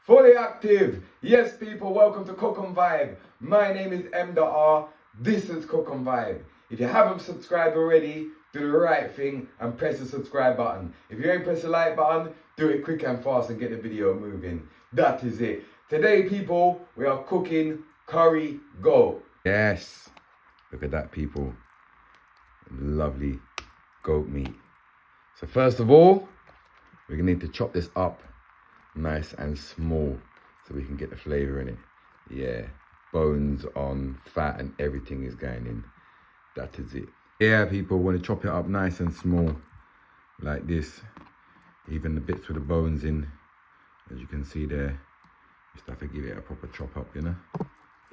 Fully active. Yes, people, welcome to Cook and Vibe. My name is M.R. This is Cook and Vibe. If you haven't subscribed already, do the right thing and press the subscribe button. If you ain't press the like button, do it quick and fast and get the video moving. That is it. Today, people, we are cooking curry goat. Yes. Look at that, people. Lovely goat meat. So first of all, we're gonna need to chop this up nice and small so we can get the flavor in it. Yeah, bones on, fat and everything is going in. That is it. Yeah, people, want to chop it up nice and small like this. Even the bits with the bones in, as you can see there. Just have to give it a proper chop up, you know?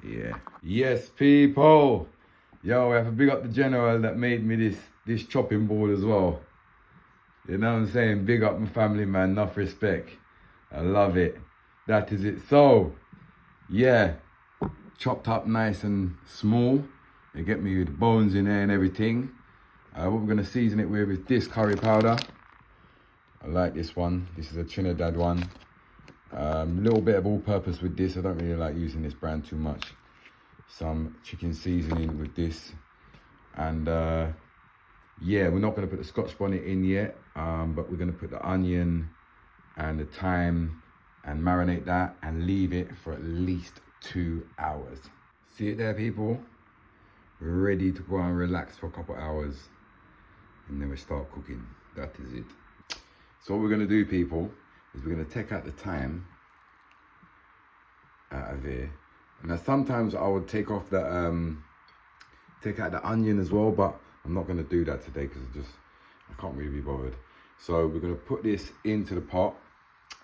Yeah. Yes, people. Yo, we have to big up the general that made me this chopping board as well. You know what I'm saying? Big up my family, man. Enough respect. I love it. That is it. So, yeah, chopped up nice and small. You get me with the bones in there and everything. What we're gonna season it with is this curry powder. I like this one. This is a Trinidad one. Little bit of all-purpose with this. I don't really like using this brand too much. Some chicken seasoning with this, and yeah, we're not gonna put the Scotch bonnet in yet, but we're gonna put the onion and the thyme and marinate that and leave it for at least 2 hours. See it there, people? We're ready to go and relax for a couple hours and then we start cooking. That is it. So what we're gonna do, people, is we're gonna take out the thyme out of here. And now sometimes I would take off the take out the onion as well, but I'm not gonna do that today because I can't really be bothered. So we're gonna put this into the pot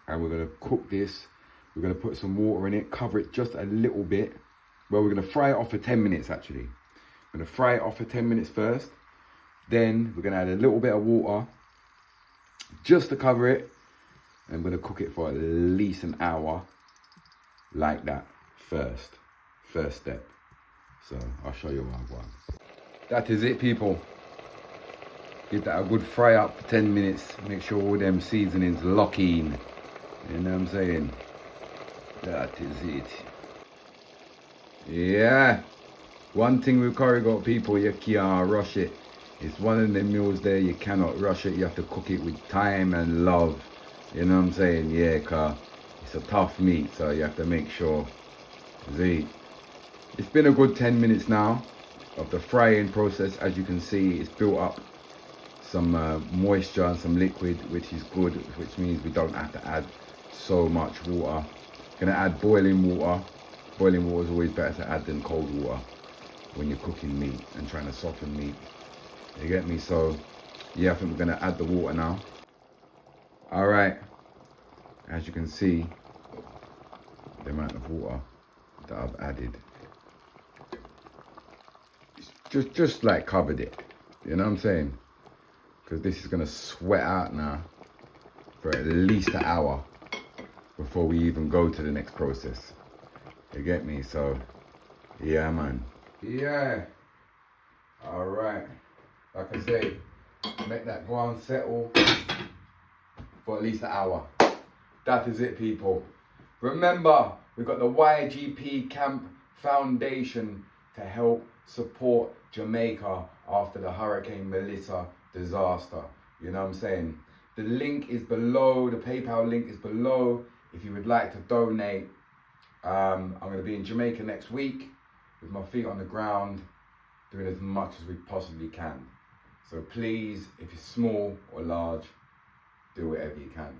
and we're gonna cook this. We're gonna put some water in it, cover it just a little bit. Well, we're gonna fry it off for 10 minutes actually. We're gonna fry it off for 10 minutes first. Then we're gonna add a little bit of water just to cover it. And we're gonna cook it for at least an hour like that first step. So I'll show you one. That is it, people. Give that a good fry up for 10 minutes. Make sure all them seasonings lock in. You know what I'm saying? That is it. Yeah. One thing with curry goat, people, you can't rush it. It's one of them meals there, you cannot rush it. You have to cook it with time and love. You know what I'm saying? Yeah, cause it's a tough meat, so you have to make sure. See, it's been a good 10 minutes now of the frying process. As you can see, it's built up some moisture and some liquid, which is good, which means we don't have to add so much water. Gonna add boiling water. Boiling water is always better to add than cold water when you're cooking meat and trying to soften meat. You get me? So yeah, I think we're gonna add the water now. All right, as you can see, the amount of water that I've added, just like covered it. You know what I'm saying? Because this is gonna sweat out now for at least an hour before we even go to the next process. You get me? So yeah, man. Yeah. All right. Like I say, make that go on settle for at least an hour. That is it, people. Remember, we've got the YGP Camp Foundation to help support Jamaica after the Hurricane Melissa disaster. You know what I'm saying? The link is below, the PayPal link is below if you would like to donate. I'm going to be in Jamaica next week with my feet on the ground, doing as much as we possibly can. So please, if you're small or large, do whatever you can.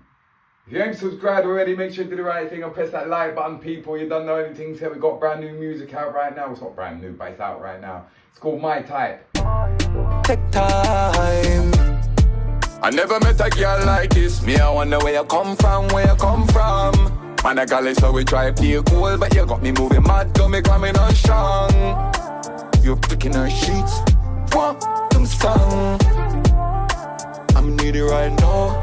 If you ain't subscribed already, make sure you do the right thing and press that like button, people. You don't know anything, so we've got brand new music out right now. It's not brand new, but it's out right now. It's called My Type. Take time. I never met a girl like this. Me, I wonder where you come from, Man, I got it, so we try to play cool, but you got me moving mad, got me coming on strong. You're picking her sheets, want them song. I'm needed right now,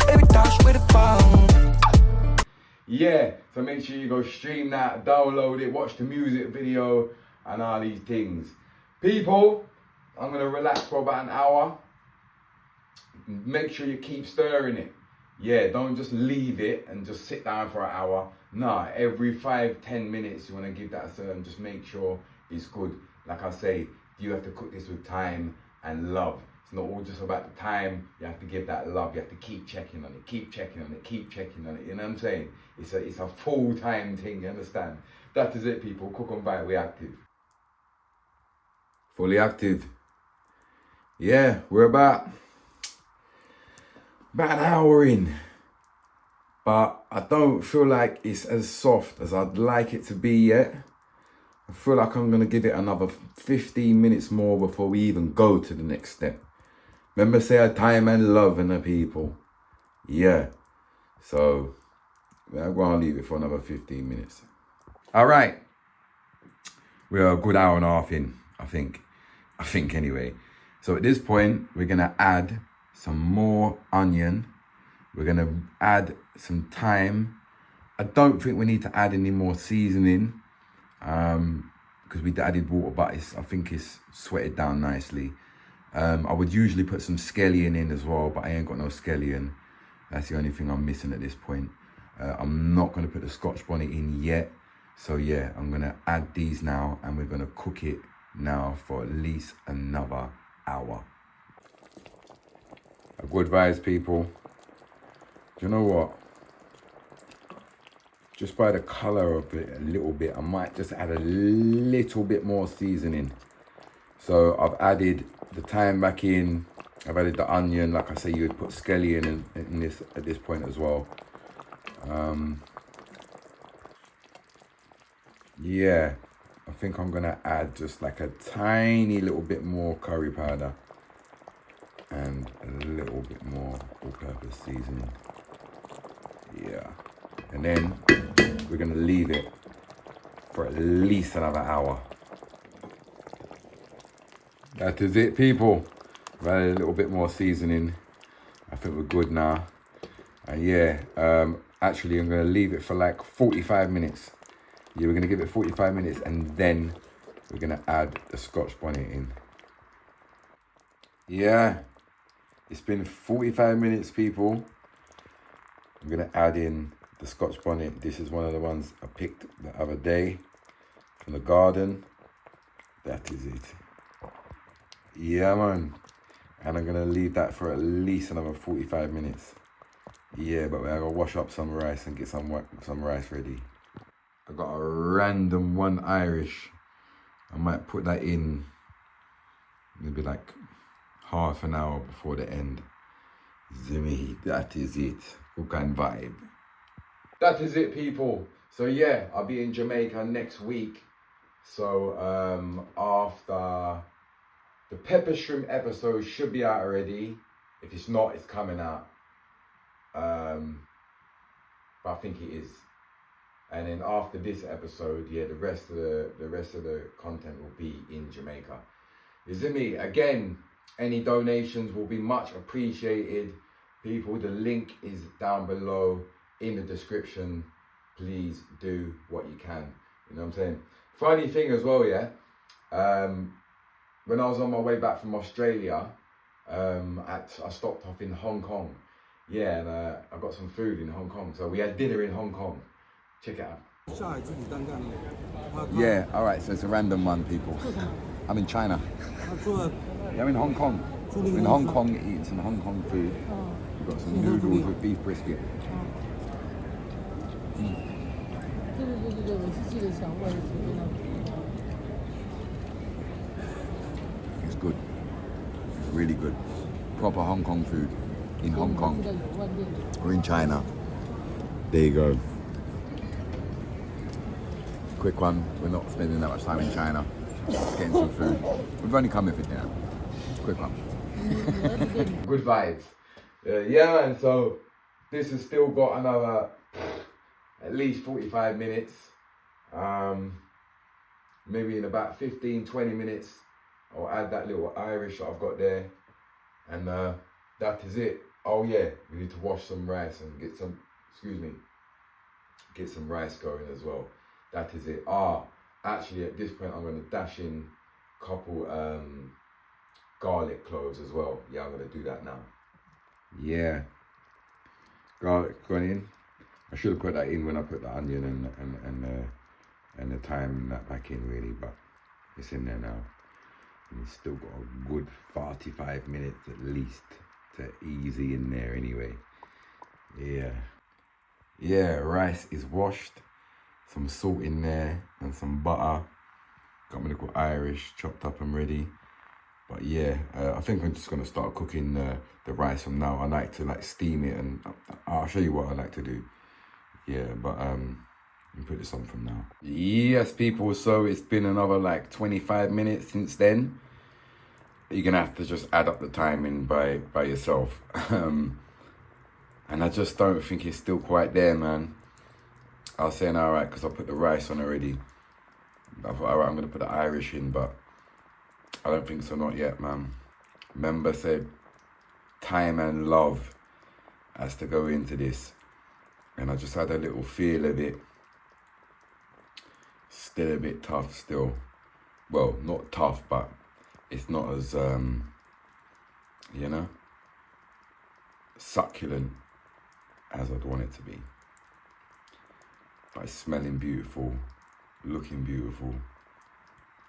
every dash with a phone. Yeah, so make sure you go stream that, download it, watch the music video, and all these things. People, I'm gonna relax for about an hour. Make sure you keep stirring it. Yeah, don't just leave it and just sit down for an hour. Nah, every 5-10 minutes you want to give that a certain, just make sure it's good. Like I say, you have to cook this with time and love. It's not all just about the time. You have to give that love. You have to keep checking on it, keep checking on it, keep checking on it. You know what I'm saying? It's a full-time thing, you understand? That is it, people. Cook and Vibe, we active. Fully active. Yeah, we're about an hour in. But I don't feel like it's as soft as I'd like it to be yet. I feel like I'm gonna give it another 15 minutes more before we even go to the next step. Remember, say time and love in the people. Yeah. So I'm gonna leave it for another 15 minutes. All right. We're a good hour and a half in, I think anyway. So at this point, we're gonna add some more onion. We're gonna add some thyme. I don't think we need to add any more seasoning because we added water, but I think it's sweated down nicely. I would usually put some scallion in as well, but I ain't got no scallion. That's the only thing I'm missing at this point. I'm not gonna put the Scotch bonnet in yet. So yeah, I'm gonna add these now and we're gonna cook it now for at least another hour. Good vibes, people. Do you know what? Just by the color of it a little bit, I might just add a little bit more seasoning. So I've added the thyme back in. I've added the onion. Like I say, you would put scallion in this at this point as well. Yeah, I think I'm gonna add just like a tiny little bit more curry powder and a little bit more all-purpose seasoning. Yeah, and then we're gonna leave it for at least another hour. That is it, people. I've added a little bit more seasoning. I think we're good now. And yeah, actually I'm gonna leave it for like 45 minutes. Yeah, we're gonna give it 45 minutes and then we're gonna add the Scotch bonnet in. Yeah, it's been 45 minutes, people. I'm gonna add in the Scotch bonnet. This is one of the ones I picked the other day from the garden. That is it. Yeah, man. And I'm gonna leave that for at least another 45 minutes. Yeah, but I gotta wash up some rice and get some rice ready. I got a random one Irish. I might put that in maybe like half an hour before the end. Zimmy, that is it. Cook and Vibe. That is it, people. So yeah, I'll be in Jamaica next week. So after the pepper shrimp episode should be out already. If it's not, it's coming out. But I think it is. And then after this episode, yeah, the rest of the content will be in Jamaica. Is it me? Again, any donations will be much appreciated. People, the link is down below in the description. Please do what you can. You know what I'm saying? Funny thing as well, yeah. When I was on my way back from Australia, I stopped off in Hong Kong. Yeah, and I got some food in Hong Kong. So we had dinner in Hong Kong. Check it out. Yeah, all right, so it's a random one, people. I'm in China. Yeah, I'm in Hong Kong. In Hong Kong, eating some Hong Kong food. We've got some noodles with beef brisket. It's good. It's really good. Proper Hong Kong food in Hong Kong. Or in China. There you go. Quick one. We're not spending that much time in China. Just getting some food. We've only come here for dinner. Quick one. Good vibes. Yeah, man. So this has still got another at least 45 minutes. Maybe in about 15-20 minutes, I'll add that little Irish that I've got there, and that is it. Oh yeah, we need to wash some rice and get some rice going as well. That is it. Actually at this point I'm going to dash in a couple garlic cloves as well. Yeah, I'm going to do that now. Yeah, garlic going in. I should have put that in when I put the onion and the thyme and that back in really, but it's in there now. And it's still got a good 45 minutes at least to easy in there anyway. Yeah, rice is washed. Some salt in there and some butter. Got my little Irish chopped up and ready. But yeah, I think I'm just gonna start cooking the rice from now. I like to steam it, and I'll show you what I like to do. Yeah, but let me put this on from now. Yes, people, so it's been another 25 minutes since then. You're gonna have to just add up the timing by yourself. And I just don't think it's still quite there, man. I was saying alright because I put the rice on already. I thought alright, I'm gonna put the Irish in, but I don't think so, not yet, man. Remember said time and love has to go into this. And I just had a little feel of it. Still a bit tough still. Well, not tough, but it's not as, you know, succulent as I'd want it to be. But it's smelling beautiful, looking beautiful.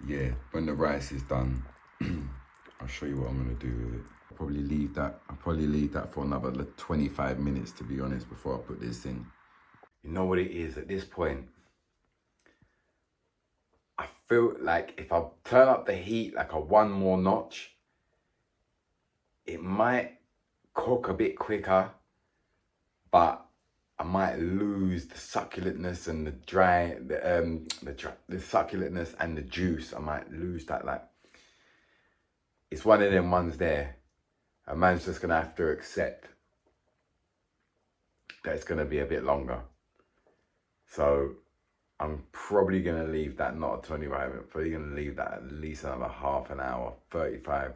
Yeah, when the rice is done, I'll show you what I'm gonna do with it. I'll probably leave that for another 25 minutes, to be honest, before I put this in. You know what it is at this point? I feel like if I turn up the heat a one more notch, it might cook a bit quicker, but I might lose the succulentness and the succulentness and the juice. I might lose that. It's one of them ones there. A man's just gonna have to accept that it's gonna be a bit longer. So I'm probably gonna leave that not a 25 minute, probably gonna leave that at least another half an hour, 35,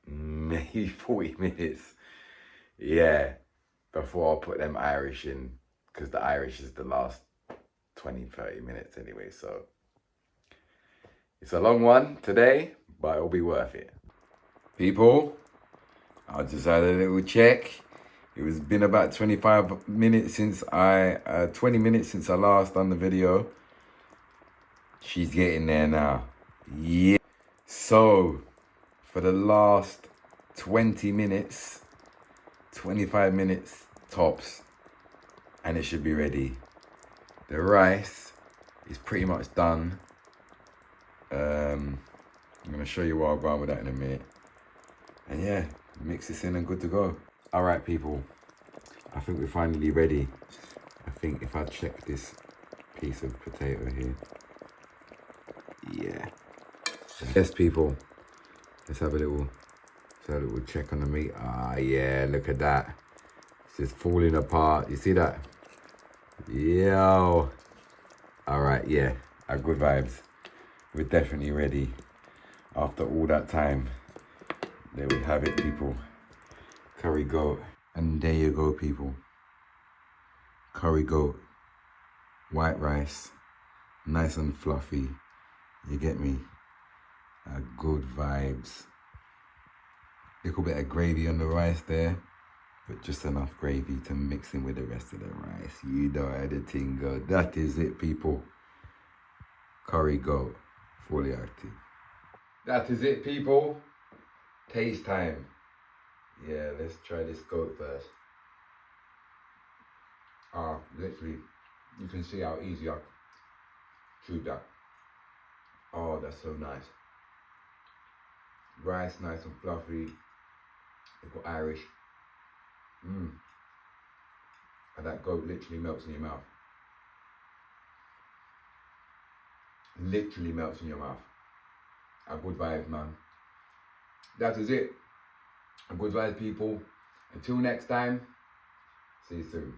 maybe 40 minutes. Yeah, before I put them Irish in, because the Irish is the last 20, 30 minutes anyway. So it's a long one today, but it'll be worth it. People, I just had a little check. It was been about 25 minutes since 20 minutes since I last done the video. She's getting there now. Yeah. So, for the last 20 minutes, 25 minutes tops, and it should be ready. The rice is pretty much done. I'm gonna show you what I'll go on with that in a minute. And yeah, mix this in and good to go. All right, people, I think we're finally ready. I think if I check this piece of potato here. Yeah. Yes, people, let's have a little check on the meat. Ah, yeah, look at that. It's just falling apart. You see that? Yo. All right, yeah, good vibes. We're definitely ready after all that time. There we have it, people. Curry goat. And there you go, people. Curry goat. White rice. Nice and fluffy. You get me? Good vibes. Little bit of gravy on the rice there, but just enough gravy to mix in with the rest of the rice. You know how the thing goes. That is it, people. Curry goat. Fully active. That is it, people. Taste time. Yeah, let's try this goat first. Literally, you can see how easy I chewed that. Oh, that's so nice. Rice, nice and fluffy. Little Irish. And that goat literally melts in your mouth. Literally melts in your mouth. A good vibes, man. That is it. A good vibes, people. Until next time, see you soon.